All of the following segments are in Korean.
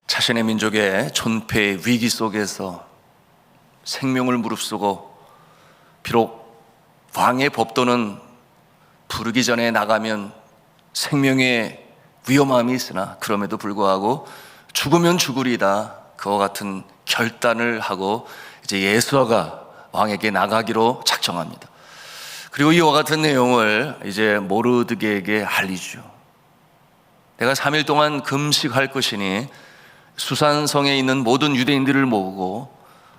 자신의 민족의 존폐의 위기 속에서 생명을 무릅쓰고, 비록 왕의 법도는 부르기 전에 나가면 생명의 위험함이 있으나 그럼에도 불구하고 죽으면 죽으리다, 그와 같은 결단을 하고 이제 예수아가 왕에게 나가기로 작정합니다. 그리고 이와 같은 내용을 이제 모르드게에게 알리죠. 내가 3일 동안 금식할 것이니 수산성에 있는 모든 유대인들을 모으고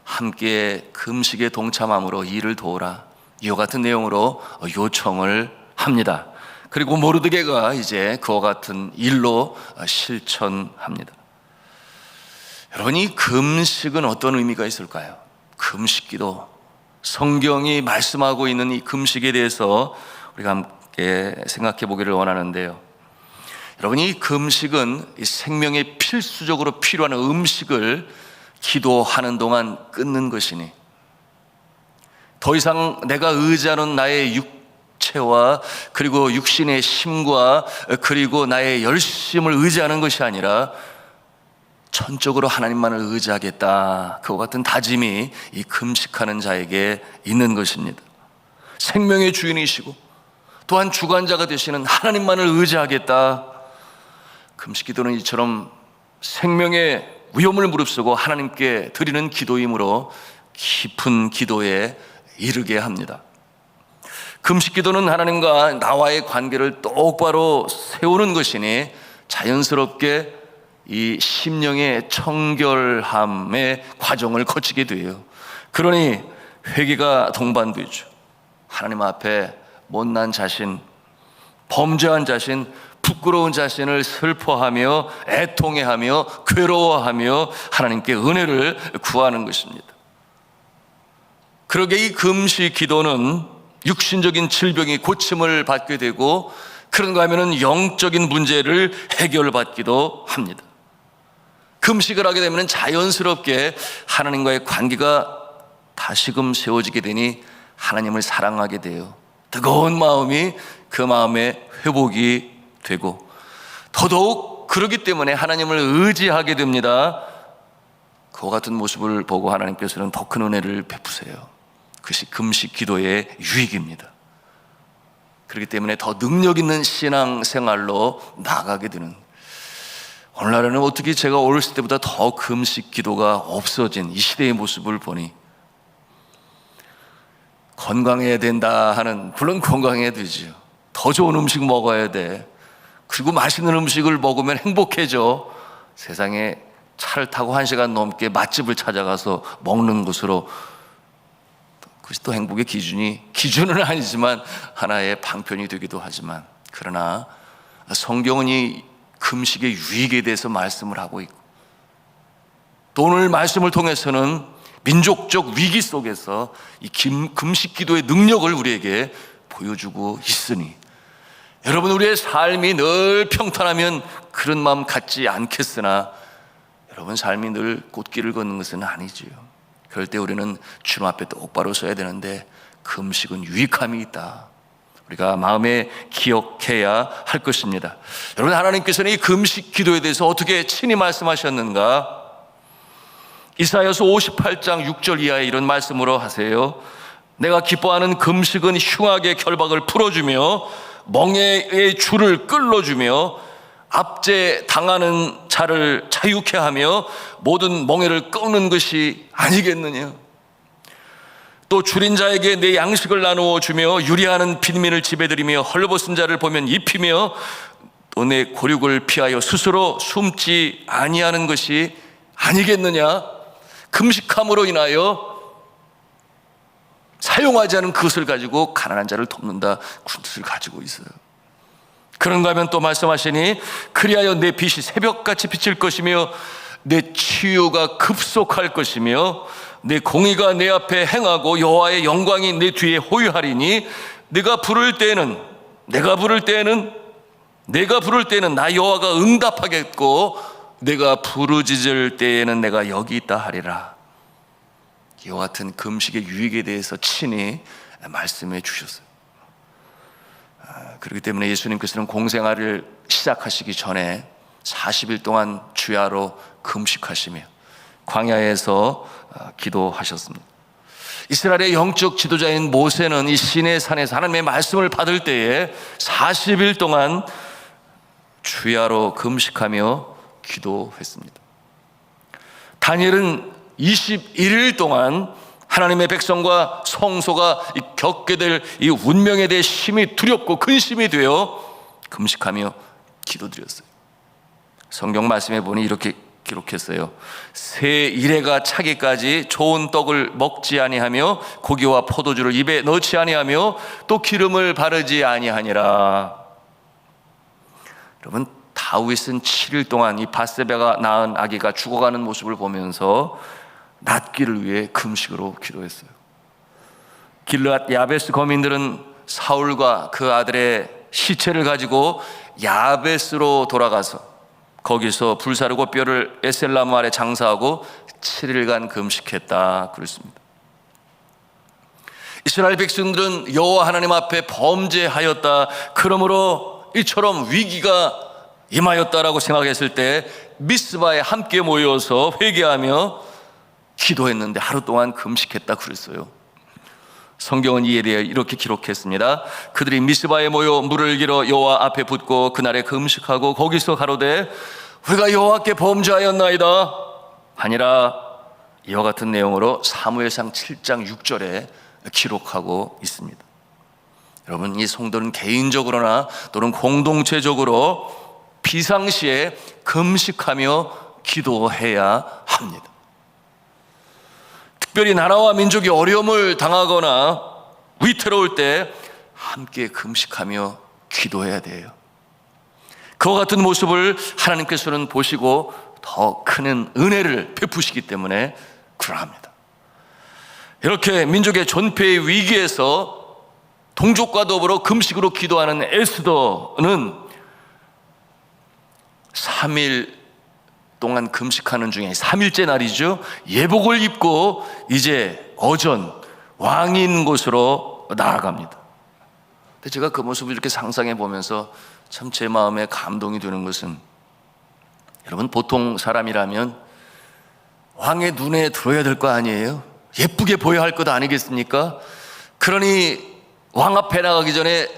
함께 금식에 동참함으로 일을 도우라, 이와 같은 내용으로 요청을 합니다. 그리고 모르드게가 이제 그와 같은 일로 실천합니다. 여러분, 이 금식은 어떤 의미가 있을까요? 금식기도, 성경이 말씀하고 있는 이 금식에 대해서 우리가 함께 생각해 보기를 원하는데요. 여러분, 이 금식은 이 생명에 필수적으로 필요한 음식을 기도하는 동안 끊는 것이니, 더 이상 내가 의지하는 나의 육체와 그리고 육신의 힘과 그리고 나의 열심을 의지하는 것이 아니라 전적으로 하나님만을 의지하겠다, 그와 같은 다짐이 이 금식하는 자에게 있는 것입니다. 생명의 주인이시고 또한 주관자가 되시는 하나님만을 의지하겠다. 금식기도는 이처럼 생명의 위험을 무릅쓰고 하나님께 드리는 기도이므로 깊은 기도에 이르게 합니다. 금식기도는 하나님과 나와의 관계를 똑바로 세우는 것이니 자연스럽게 이 심령의 청결함의 과정을 거치게 돼요. 그러니 회개가 동반되죠. 하나님 앞에 못난 자신, 범죄한 자신, 부끄러운 자신을 슬퍼하며 애통해하며 괴로워하며 하나님께 은혜를 구하는 것입니다. 그러게 이 금식 기도는 육신적인 질병이 고침을 받게 되고, 그런가 하면은 영적인 문제를 해결받기도 합니다. 금식을 하게 되면 자연스럽게 하나님과의 관계가 다시금 세워지게 되니 하나님을 사랑하게 돼요. 뜨거운 마음이 그 마음에 회복이 되고, 더더욱 그러기 때문에 하나님을 의지하게 됩니다. 그와 같은 모습을 보고 하나님께서는 더 큰 은혜를 베푸세요. 그것이 금식 기도의 유익입니다. 그렇기 때문에 더 능력 있는 신앙생활로 나아가게 되는, 오늘날에는 어떻게 제가 어렸을 때보다 더 금식 기도가 없어진 이 시대의 모습을 보니, 건강해야 된다 하는, 물론 건강해야 되지요. 더 좋은 음식 먹어야 돼. 그리고 맛있는 음식을 먹으면 행복해져. 세상에 차를 타고 1시간 넘게 맛집을 찾아가서 먹는 것으로, 그것이 또 행복의 기준은 아니지만 하나의 방편이 되기도 하지만, 그러나 성경은 이 금식의 유익에 대해서 말씀을 하고 있고, 또 오늘 말씀을 통해서는 민족적 위기 속에서 이 금식 기도의 능력을 우리에게 보여주고 있으니, 여러분, 우리의 삶이 늘 평탄하면 그런 마음 갖지 않겠으나, 여러분 삶이 늘 꽃길을 걷는 것은 아니지요. 그럴 때 우리는 주님 앞에 똑바로 서야 되는데, 금식은 유익함이 있다, 우리가 마음에 기억해야 할 것입니다. 여러분, 하나님께서는 이 금식 기도에 대해서 어떻게 친히 말씀하셨는가? 이사야서 58장 6절 이하에 이런 말씀으로 하세요. 내가 기뻐하는 금식은 흉악의 결박을 풀어주며 멍에의 줄을 끌어주며 압제 당하는 자를 자유케 하며 모든 멍에를 끊는 것이 아니겠느냐? 또 줄인 자에게 내 양식을 나누어 주며 유리하는 빈민을 지배드리며 헐벗은 자를 보면 입히며 또 내 고륙을 피하여 스스로 숨지 아니하는 것이 아니겠느냐? 금식함으로 인하여 사용하지 않은 그것을 가지고 가난한 자를 돕는다, 그 뜻을 가지고 있어요. 그런가 하면 또 말씀하시니, 그리하여 내 빛이 새벽같이 비칠 것이며 내 치유가 급속할 것이며 내 공의가 내 앞에 행하고 여호와의 영광이 내 뒤에 호유하리니, 내가 부를 때에는 나 여호와가 응답하겠고 내가 부르짖을 때에는 내가 여기 있다 하리라. 이와 같은 금식의 유익에 대해서 친히 말씀해 주셨어요. 그렇기 때문에 예수님께서는 공생활을 시작하시기 전에 40일 동안 주야로 금식하시며 광야에서 기도하셨습니다. 이스라엘의 영적 지도자인 모세는 이 시내 산에서 하나님의 말씀을 받을 때에 40일 동안 주야로 금식하며 기도했습니다. 다니엘은 21일 동안 하나님의 백성과 성소가 겪게 될 이 운명에 대해 심히 두렵고 근심이 되어 금식하며 기도드렸어요. 성경 말씀에 보니 이렇게 기록했어요. 새 이레가 차기까지 좋은 떡을 먹지 아니하며 고기와 포도주를 입에 넣지 아니하며 또 기름을 바르지 아니하니라. 여러분, 다윗은 7일 동안 이 밧세바가 낳은 아기가 죽어가는 모습을 보면서 낫기를 위해 금식으로 기도했어요. 길르앗 야베스 거민들은 사울과 그 아들의 시체를 가지고 야베스로 돌아가서 거기서 불사르고 뼈를 에셀나무 아래 장사하고 7일간 금식했다 그랬습니다. 이스라엘 백성들은 여호와 하나님 앞에 범죄하였다, 그러므로 이처럼 위기가 임하였다라고 생각했을 때 미스바에 함께 모여서 회개하며 기도했는데 하루 동안 금식했다 그랬어요. 성경은 이에 대해 이렇게 기록했습니다. 그들이 미스바에 모여 물을 길어 여호와 앞에 붓고 그날에 금식하고 거기서 가로되 우리가 여호와께 범죄하였나이다 하니라. 이와 같은 내용으로 사무엘상 7장 6절에 기록하고 있습니다. 여러분, 이 성도는 개인적으로나 또는 공동체적으로 비상시에 금식하며 기도해야 합니다. 특별히 나라와 민족이 어려움을 당하거나 위태로울 때 함께 금식하며 기도해야 돼요. 그와 같은 모습을 하나님께서는 보시고 더 큰 은혜를 베푸시기 때문에 그러합니다. 이렇게 민족의 존폐의 위기에서 동족과 더불어 금식으로 기도하는 에스더는 3일 동안 금식하는 중에 3일째 날이죠. 예복을 입고 이제 어전 왕인 곳으로 나아갑니다. 근데 제가 그 모습을 이렇게 상상해 보면서 참 제 마음에 감동이 되는 것은, 여러분, 보통 사람이라면 왕의 눈에 들어야 될 거 아니에요? 예쁘게 보여야 할 것 아니겠습니까? 그러니 왕 앞에 나가기 전에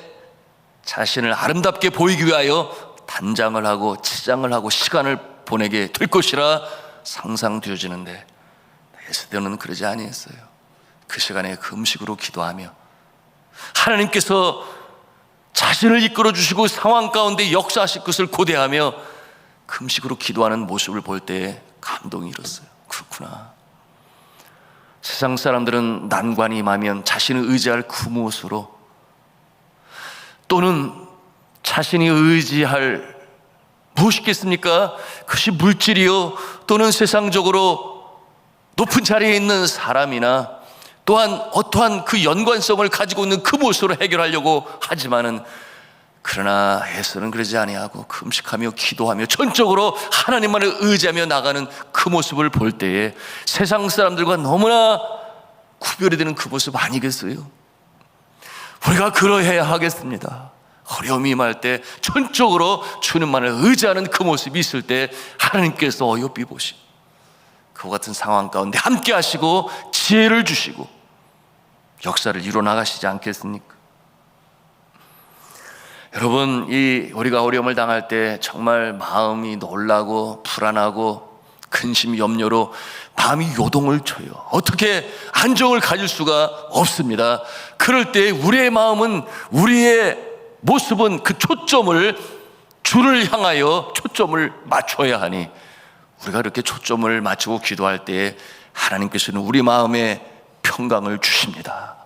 자신을 아름답게 보이기 위하여 단장을 하고 치장을 하고 시간을 보내게 될 것이라 상상되어지는데, 에스더는 그러지 아니했어요. 그 시간에 금식으로 기도하며 하나님께서 자신을 이끌어 주시고 상황 가운데 역사하실 것을 고대하며 금식으로 기도하는 모습을 볼 때 감동이 일었어요. 그렇구나. 세상 사람들은 난관이 임하면 자신을 의지할 그 무엇으로, 또는 자신이 의지할 무엇이겠습니까? 그것이 물질이요, 또는 세상적으로 높은 자리에 있는 사람이나 또한 어떠한 그 연관성을 가지고 있는 그 무엇으로 해결하려고 하지만은, 그러나 에스더는 그러지 아니하고 금식하며 기도하며 전적으로 하나님만을 의지하며 나가는 그 모습을 볼 때에 세상 사람들과 너무나 구별이 되는 그 모습 아니겠어요? 우리가 그러해야 하겠습니다. 어려움이 임할 때 전적으로 주님만을 의지하는 그 모습이 있을 때 하나님께서 어여삐 보시고 그와 같은 상황 가운데 함께 하시고 지혜를 주시고 역사를 이루어 나가시지 않겠습니까? 여러분, 우리가 어려움을 당할 때 정말 마음이 놀라고 불안하고 근심 염려로 마음이 요동을 쳐요. 어떻게 안정을 가질 수가 없습니다. 그럴 때 우리의 마음은, 우리의 모습은 그 초점을 주를 향하여 초점을 맞춰야 하니, 우리가 이렇게 초점을 맞추고 기도할 때 하나님께서는 우리 마음에 평강을 주십니다.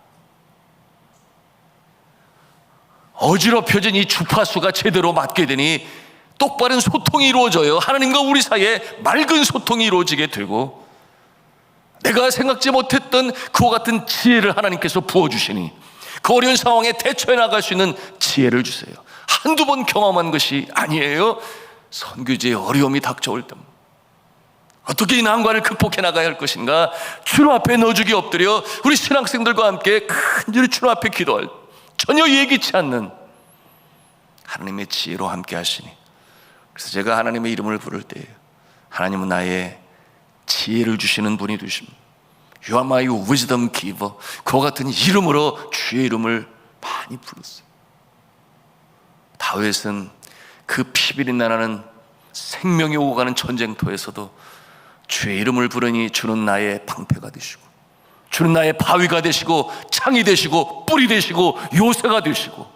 어지럽혀진 이 주파수가 제대로 맞게 되니 똑바른 소통이 이루어져요. 하나님과 우리 사이에 맑은 소통이 이루어지게 되고, 내가 생각지 못했던 그와 같은 지혜를 하나님께서 부어주시니 그 어려운 상황에 대처해 나갈 수 있는 지혜를 주세요. 한두 번 경험한 것이 아니에요. 선교지에 어려움이 닥쳐올 때 어떻게 이 난관을 극복해 나가야 할 것인가? 주님 앞에 너죽이 엎드려 우리 신학생들과 함께 간절히 주님 앞에 기도할, 전혀 예기치 않는 하나님의 지혜로 함께 하시니, 그래서 제가 하나님의 이름을 부를 때 하나님은 나의 지혜를 주시는 분이 되십니다. You are my wisdom giver. 그와 같은 이름으로 주의 이름을 많이 불렀어요. 다윗은 그 피비린 나라는 생명이 오고 가는 전쟁터에서도 주의 이름을 부르니 주는 나의 방패가 되시고, 주는 나의 바위가 되시고, 창이 되시고, 뿔이 되시고, 요새가 되시고.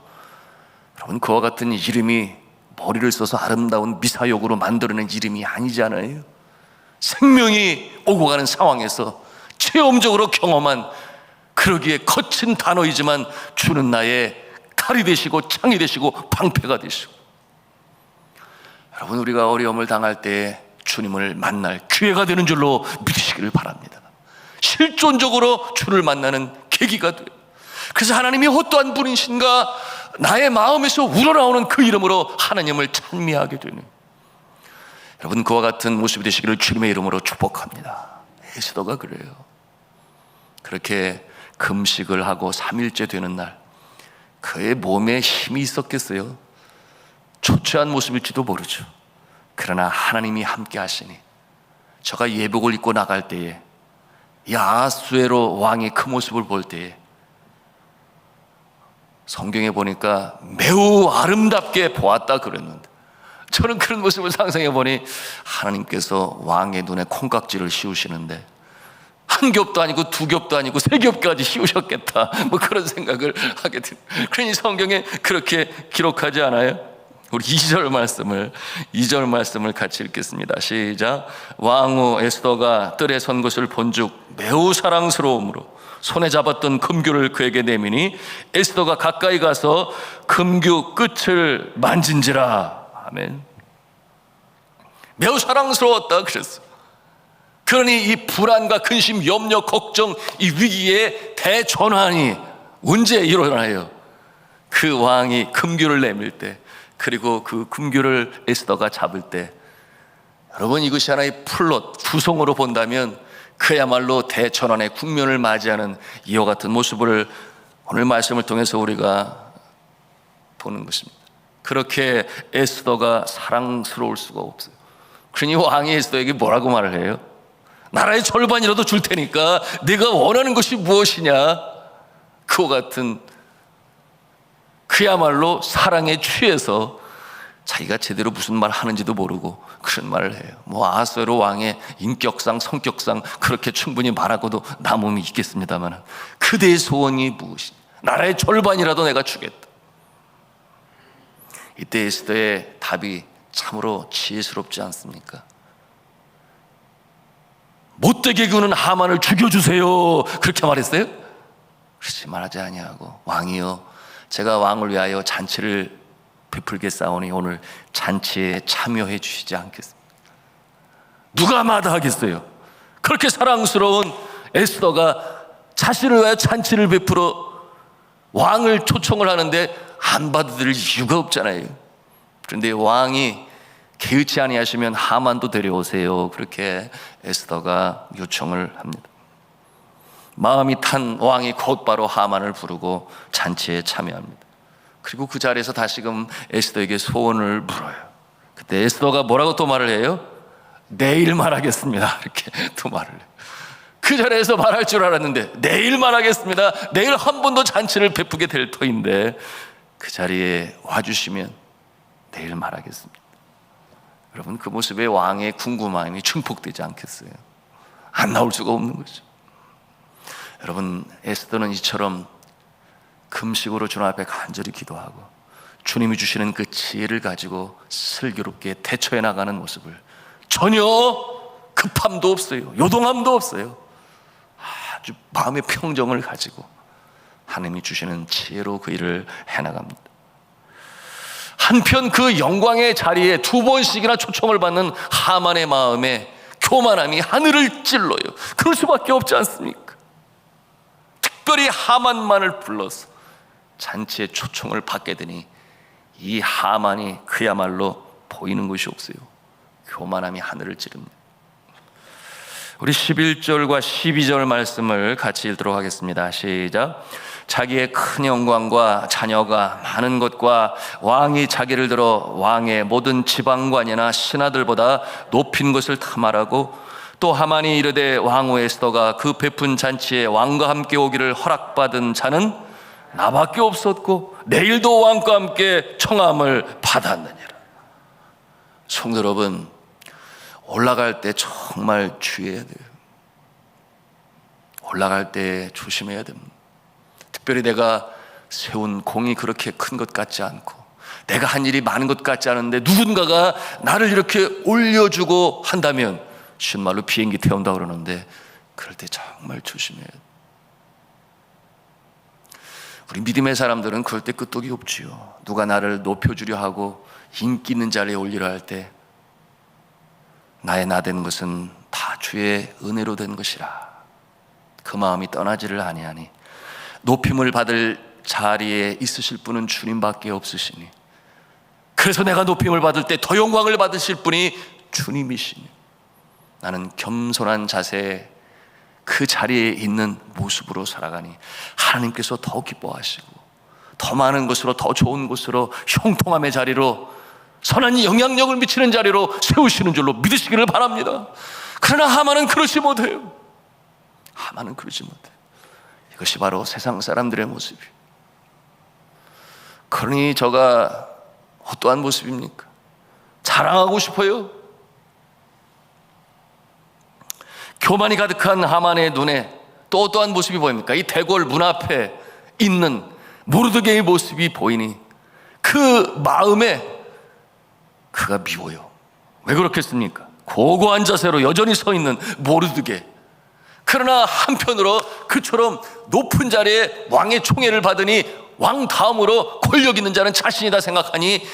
여러분, 그와 같은 이름이 머리를 써서 아름다운 미사역으로 만들어낸 이름이 아니잖아요. 생명이 오고 가는 상황에서 체험적으로 경험한, 그러기에 거친 단어이지만 주는 나의 칼이 되시고 창이 되시고 방패가 되시고. 여러분, 우리가 어려움을 당할 때 주님을 만날 기회가 되는 줄로 믿으시기를 바랍니다. 실존적으로 주를 만나는 계기가 돼요. 그래서 하나님이 어떠한 분이신가, 나의 마음에서 우러나오는 그 이름으로 하나님을 찬미하게 되는, 여러분, 그와 같은 모습이 되시기를 주님의 이름으로 축복합니다. 에스더가 그래요. 그렇게 금식을 하고 3일째 되는 날, 그의 몸에 힘이 있었겠어요? 초췌한 모습일지도 모르죠. 그러나 하나님이 함께 하시니, 저가 예복을 입고 나갈 때에, 이 아하수에로 왕의 그 모습을 볼 때에 성경에 보니까 매우 아름답게 보았다 그랬는데, 저는 그런 모습을 상상해 보니 하나님께서 왕의 눈에 콩깍지를 씌우시는데 한 겹도 아니고 두 겹도 아니고 세 겹까지 씌우셨겠다, 뭐 그런 생각을 하게 됩니다. 그러니 성경에 그렇게 기록하지 않아요? 우리 2절 말씀을 같이 읽겠습니다. 시작. 왕후 에스더가 뜰에 선 것을 본즉 매우 사랑스러움으로 손에 잡았던 금규를 그에게 내미니 에스더가 가까이 가서 금규 끝을 만진지라. 아멘. 매우 사랑스러웠다 그랬어. 그러니 이 불안과 근심, 염려, 걱정, 이 위기의 대전환이 언제 일어나요? 그 왕이 금규를 내밀 때, 그리고 그 금규를 에스더가 잡을 때, 여러분, 이것이 하나의 플롯, 구성으로 본다면 그야말로 대전환의 국면을 맞이하는 이와 같은 모습을 오늘 말씀을 통해서 우리가 보는 것입니다. 그렇게 에스더가 사랑스러울 수가 없어요. 그러니 왕이 에스더에게 뭐라고 말을 해요? 나라의 절반이라도 줄 테니까 네가 원하는 것이 무엇이냐? 그와 같은, 그야말로 사랑에 취해서 자기가 제대로 무슨 말 하는지도 모르고 그런 말을 해요. 뭐 아하수에로 왕의 인격상 성격상 그렇게 충분히 말하고도 남음이 있겠습니다만, 그대의 소원이 무엇이냐? 나라의 절반이라도 내가 주겠다. 이때 에스더의 답이 참으로 지혜스럽지 않습니까? 못되게 구는 하만을 죽여주세요, 그렇게 말했어요? 그렇지 말하지 아니하고, 왕이여, 제가 왕을 위하여 잔치를 베풀겠사오니 오늘 잔치에 참여해 주시지 않겠습니까? 누가 마다하겠어요? 그렇게 사랑스러운 에스더가 자신을 위하여 잔치를 베풀어 왕을 초청을 하는데 안 받아들일 이유가 없잖아요. 그런데 왕이 개의치 아니하시면 하만도 데려오세요, 그렇게 에스더가 요청을 합니다. 마음이 탄 왕이 곧바로 하만을 부르고 잔치에 참여합니다. 그리고 그 자리에서 다시금 에스더에게 소원을 물어요. 그때 에스더가 뭐라고 또 말을 해요? 내일 말하겠습니다, 이렇게 또 말을 해요. 그 자리에서 말할 줄 알았는데 내일 말하겠습니다, 내일 한 번 더 잔치를 베푸게 될 터인데 그 자리에 와주시면 내일 말하겠습니다. 여러분, 그 모습에 왕의 궁금함이 증폭되지 않겠어요? 안 나올 수가 없는 거죠. 여러분, 에스더는 이처럼 금식으로 주님 앞에 간절히 기도하고 주님이 주시는 그 지혜를 가지고 슬기롭게 대처해 나가는 모습을, 전혀 급함도 없어요, 요동함도 없어요, 아주 마음의 평정을 가지고 하나님이 주시는 지혜로 그 일을 해나갑니다. 한편 그 영광의 자리에 두 번씩이나 초청을 받는 하만의 마음에 교만함이 하늘을 찔러요. 그럴 수밖에 없지 않습니까? 특별히 하만만을 불러서 잔치에 초청을 받게 되니 이 하만이 그야말로 보이는 것이 없어요. 교만함이 하늘을 찌릅니다. 우리 11절과 12절 말씀을 같이 읽도록 하겠습니다. 시작. 자기의 큰 영광과 자녀가 많은 것과 왕이 자기를 들어 왕의 모든 지방관이나 신하들보다 높인 것을 탐하라고, 또 하만이 이르되 왕후 에스더가 그 베푼 잔치에 왕과 함께 오기를 허락받은 자는 나밖에 없었고 내일도 왕과 함께 청함을 받았느니라. 성도 여러분, 올라갈 때 정말 주의해야 돼요. 올라갈 때 조심해야 됩니다. 특별히 내가 세운 공이 그렇게 큰 것 같지 않고 내가 한 일이 많은 것 같지 않은데 누군가가 나를 이렇게 올려주고 한다면, 쉬운 말로 비행기 태운다 그러는데, 그럴 때 정말 조심해야 돼요. 우리 믿음의 사람들은 그럴 때 끄떡이 없지요. 누가 나를 높여주려 하고 인기 있는 자리에 올리려 할 때 나의 나 된 것은 다 주의 은혜로 된 것이라 그 마음이 떠나지를 아니하니, 높임을 받을 자리에 있으실 분은 주님밖에 없으시니, 그래서 내가 높임을 받을 때 더 영광을 받으실 분이 주님이시니, 나는 겸손한 자세에 그 자리에 있는 모습으로 살아가니 하나님께서 더 기뻐하시고 더 많은 것으로, 더 좋은 곳으로, 형통함의 자리로, 선한 영향력을 미치는 자리로 세우시는 줄로 믿으시기를 바랍니다. 그러나 하만은 그러지 못해요. 하만은 그러지 못해요. 이것이 바로 세상 사람들의 모습이에요. 그러니 저가 어떠한 모습입니까? 자랑하고 싶어요. 교만이 가득한 하만의 눈에 또 어떠한 모습이 보입니까? 이 대궐 문 앞에 있는 모르드게의 모습이 보이니 그 마음에 그가 미워요. 왜 그렇겠습니까? 고고한 자세로 여전히 서 있는 모르드게. 그러나 한편으로 그처럼 높은 자리에 왕의 총애를 받으니 왕 다음으로 권력 있는 자는 자신이다 생각하니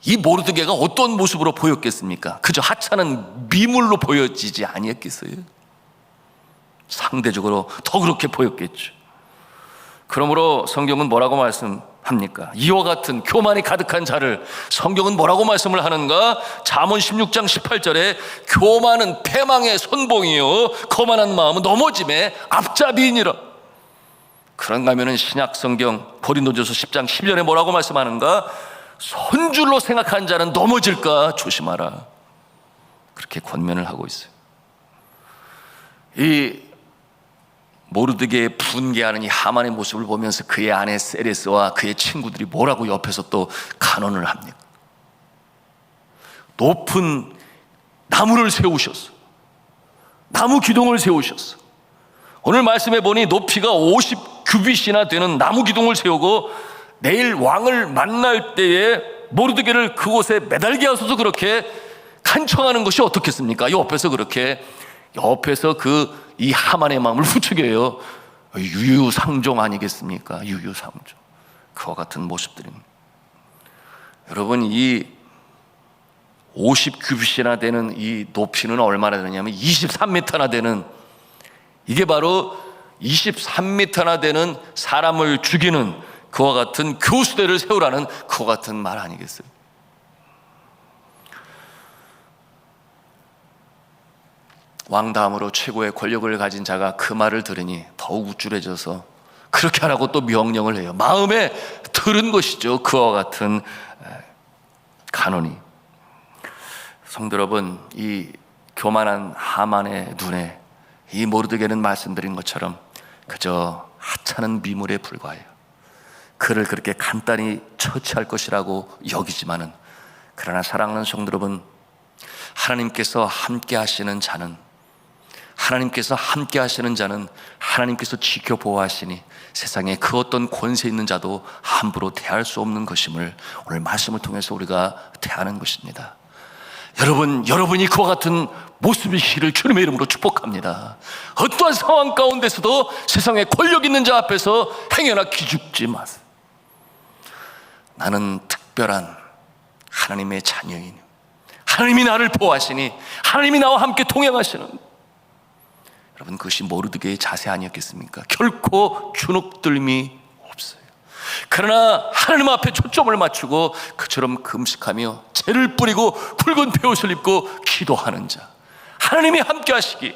이 모르드게가 어떤 모습으로 보였겠습니까? 그저 하찮은 미물로 보여지지 아니었겠어요? 상대적으로 더 그렇게 보였겠죠. 그러므로 성경은 뭐라고 말씀합니까? 이와 같은 교만이 가득한 자를 성경은 뭐라고 말씀을 하는가? 잠언 16장 18절에 교만은 패망의 선봉이요 거만한 마음은 넘어짐의 앞잡이니라. 그런가 하면은 신약 성경 고린도전서 10장 10절에 뭐라고 말씀하는가? 손줄로 생각한 자는 넘어질까 조심하라. 그렇게 권면을 하고 있어요. 이 모르드게의 분개하는 이 하만의 모습을 보면서 그의 아내 세레스와 그의 친구들이 뭐라고 옆에서 또 간언을 합니까? 높은 나무를 세우셨어. 나무 기둥을 세우셨어. 오늘 말씀해 보니 높이가 50규빗이나 되는 나무 기둥을 세우고 내일 왕을 만날 때에 모르드게를 그곳에 매달게 하소서 그렇게 간청하는 것이 어떻겠습니까? 옆에서 그렇게 이 하만의 마음을 부추겨요. 유유상종 아니겠습니까? 유유상종. 그와 같은 모습들입니다. 여러분, 이 50규빗이나 되는 이 높이는 얼마나 되냐면 23m나 되는, 이게 바로 23m나 되는 사람을 죽이는 그와 같은 교수대를 세우라는 그와 같은 말 아니겠어요? 왕 다음으로 최고의 권력을 가진 자가 그 말을 들으니 더욱 우쭐해져서 그렇게 하라고 또 명령을 해요. 마음에 들은 것이죠. 그와 같은 간언이. 성도 여러분, 이 교만한 하만의 눈에 이 모르드게는 말씀드린 것처럼 그저 하찮은 미물에 불과해요. 그를 그렇게 간단히 처치할 것이라고 여기지만은, 그러나 사랑하는 성도 여러분, 하나님께서 함께 하시는 자는 하나님께서 지켜보호하시니 세상에 그 어떤 권세 있는 자도 함부로 대할 수 없는 것임을 오늘 말씀을 통해서 우리가 대하는 것입니다. 여러분이 그와 같은 모습이시기를 주님의 이름으로 축복합니다. 어떠한 상황 가운데서도 세상에 권력 있는 자 앞에서 행여나 기죽지 마세요. 나는 특별한 하나님의 자녀이니 하나님이 나를 보호하시니 하나님이 나와 함께 동행하시는, 여러분, 그것이 모르드게의 자세 아니었겠습니까? 결코 주눅들림이 없어요. 그러나 하나님 앞에 초점을 맞추고 그처럼 금식하며 죄를 뿌리고 붉은 베옷을 입고 기도하는 자, 하나님이 함께 하시기,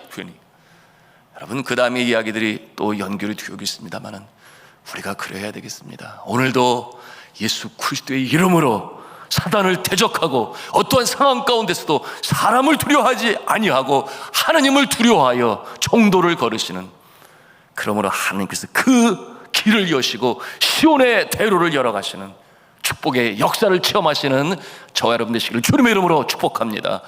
여러분, 그 다음에 이야기들이 또 연결이 되어 있습니다만은 우리가 그래야 되겠습니다. 오늘도 예수 그리스도의 이름으로 사단을 대적하고 어떠한 상황 가운데서도 사람을 두려워하지 아니하고 하나님을 두려워하여 정도를 걸으시는, 그러므로 하나님께서 그 길을 여시고 시온의 대로를 열어가시는 축복의 역사를 체험하시는 저와 여러분 되시기를 주님의 이름으로 축복합니다.